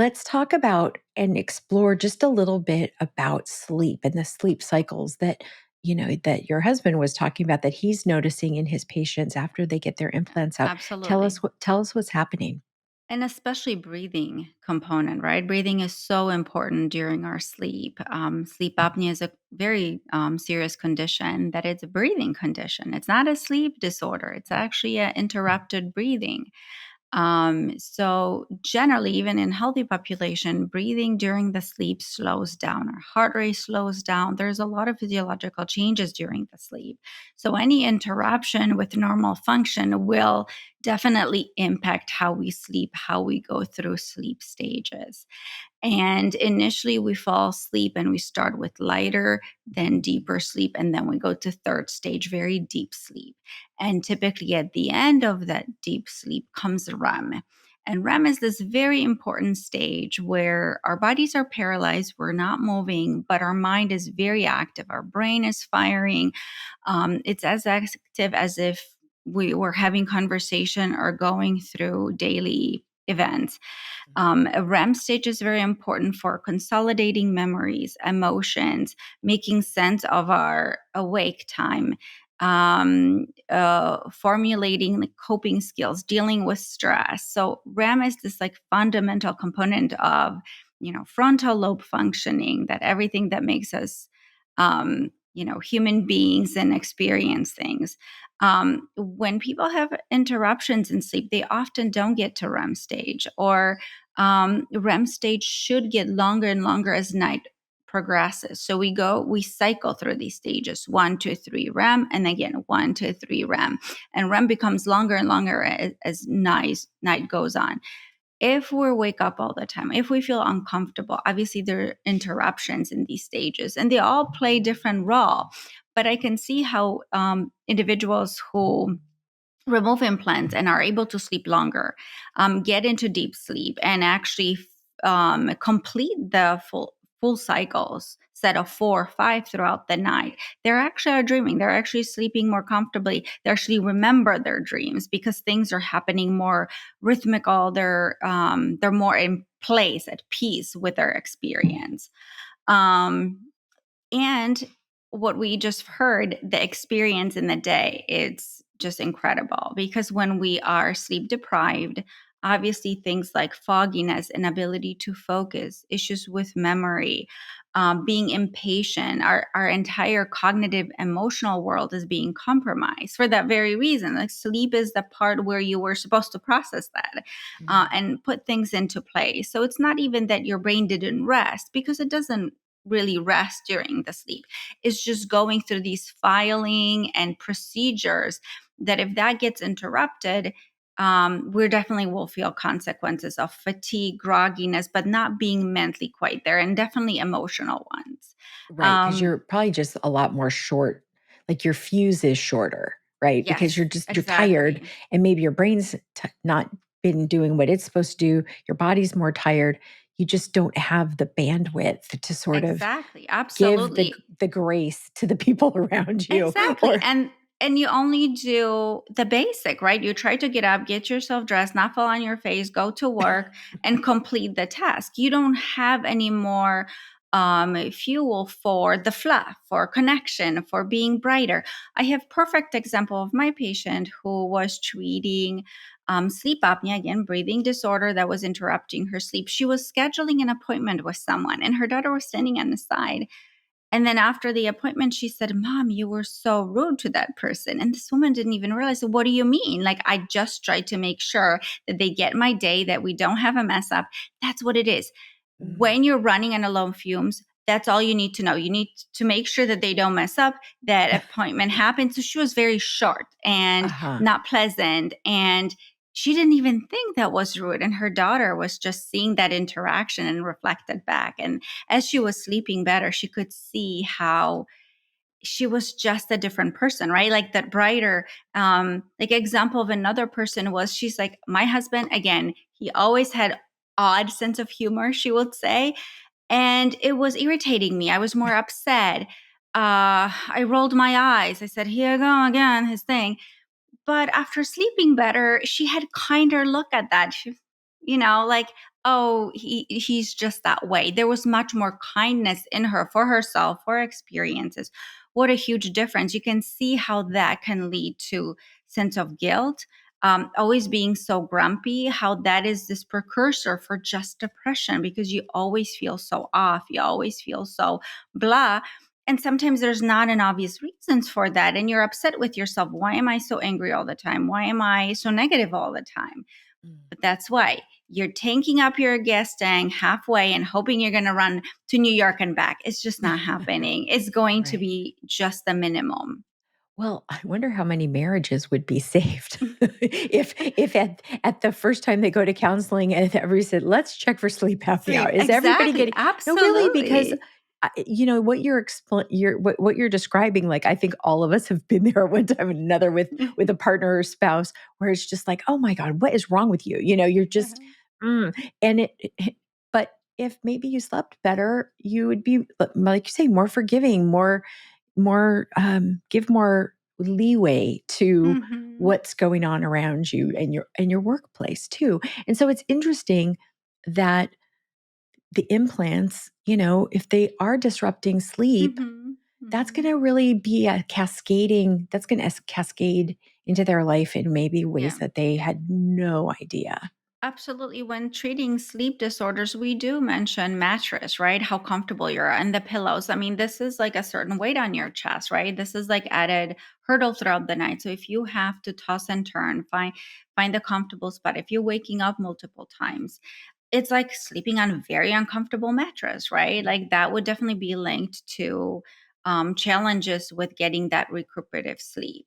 Let's talk about and explore just a little bit about sleep and the sleep cycles that, that your husband was talking about that he's noticing in his patients after they get their implants out. Absolutely. Tell us what's happening. And especially breathing component, right? Breathing is so important during our sleep. Sleep apnea is a very serious condition that it's a breathing condition. It's not a sleep disorder. It's actually an interrupted breathing. So generally, even in healthy population, breathing during the sleep slows down. Our heart rate slows down. There's a lot of physiological changes during the sleep. So any interruption with normal function will definitely impact how we sleep, how we go through sleep stages. And initially, we fall asleep and we start with lighter, then deeper sleep. And then we go to third stage, very deep sleep. And typically, at the end of that deep sleep comes REM. And REM is this very important stage where our bodies are paralyzed, we're not moving, but our mind is very active. Our brain is firing. It's as active as if we were having conversation or going through daily events. A REM stage is very important for consolidating memories, emotions, making sense of our awake time, formulating the coping skills, dealing with stress. So REM is this like fundamental component of, frontal lobe functioning, that everything that makes us, human beings and experience things. When people have interruptions in sleep, they often don't get to REM stage, or REM stage should get longer and longer as night progresses. So we cycle through these stages: 1, 2, 3 REM, and again 1, 2, 3 REM, and REM becomes longer and longer as night goes on. If we wake up all the time, if we feel uncomfortable, obviously there are interruptions in these stages, and they all play different role. But I can see how individuals who remove implants and are able to sleep longer, get into deep sleep, and actually complete the full cycles, set of 4 or 5 throughout the night. They're actually are dreaming. They're actually sleeping more comfortably. They actually remember their dreams because things are happening more rhythmical. They're more in place, at peace with their experience. And what we just heard, the experience in the day, it's just incredible because when we are sleep deprived, obviously things like fogginess, inability to focus, issues with memory, being impatient, our entire cognitive emotional world is being compromised for that very reason. Like sleep is the part where you were supposed to process that and put things into place. So it's not even that your brain didn't rest, because it doesn't really rest during the sleep. It's just going through these filing and procedures that if that gets interrupted, we definitely will feel consequences of fatigue, grogginess, but not being mentally quite there, and definitely emotional ones. Right, because Um, you're probably just a lot more short, like your fuse is shorter, right? Because yes, you're tired exactly. and maybe your brain's not been doing what it's supposed to do. Your body's more tired. You just don't have the bandwidth to sort of Exactly. give Absolutely. the grace to the people around you Exactly. or And you only do the basic, right? You try to get up, get yourself dressed, not fall on your face, go to work and complete the task. You don't have any more fuel for the fluff, for connection, for being brighter. I have perfect example of my patient who was treating sleep apnea, again, breathing disorder that was interrupting her sleep. She was scheduling an appointment with someone and her daughter was standing on the side, and then after the appointment, she said, "Mom, you were so rude to that person." And this woman didn't even realize, what do you mean? Like, I just tried to make sure that they get my day, that we don't have a mess up. That's what it is. Mm, When you're running on low fumes, that's all you need to know. You need to make sure that they don't mess up, that appointment happens. So she was very short and uh-huh. not pleasant. And she didn't even think that was rude. And her daughter was just seeing that interaction and reflected back. And as she was sleeping better, she could see how she was just a different person, right? Like that brighter, like example of another person was, she's like, my husband, again, he always had odd sense of humor, she would say. And it was irritating me. I was more upset. I rolled my eyes. I said, here you go again, his thing. But after sleeping better, she had kinder look at that. She, like, oh, he's just that way. There was much more kindness in her for herself, for her experiences. What a huge difference. You can see how that can lead to sense of guilt. Always being so grumpy, how that is this precursor for just depression because you always feel so off. You always feel so blah. And sometimes there's not an obvious reasons for that. And you're upset with yourself. Why am I so angry all the time? Why am I so negative all the time? Mm. But that's why you're tanking up your gas tank halfway and hoping you're going to run to New York and back. It's just not happening. It's going to Right. be just the minimum. Well, I wonder how many marriages would be saved if at the first time they go to counseling and everybody said, "Let's check for sleep apnea." Sleep. Is everybody Exactly. getting no, really, because Absolutely. what what you're describing, like, I think all of us have been there at one time or another with a partner or spouse where it's just like, "Oh my god, what is wrong with you?" You're just Uh-huh. mm, and but if maybe you slept better, you would be, like you say, more forgiving, give more leeway to Mhm. what's going on around you and your workplace too. And so it's interesting that the implants, if they are disrupting sleep, Mhm. that's going Mhm. to really be that's going to cascade into their life in maybe ways Yeah. that they had no idea. Absolutely. When treating sleep disorders, we do mention mattress, right? How comfortable you're and the pillows. I mean, this is like a certain weight on your chest, right? This is like added hurdle throughout the night. So if you have to toss and turn, find a comfortable spot. If you're waking up multiple times, it's like sleeping on a very uncomfortable mattress, right? Like that would definitely be linked to challenges with getting that recuperative sleep.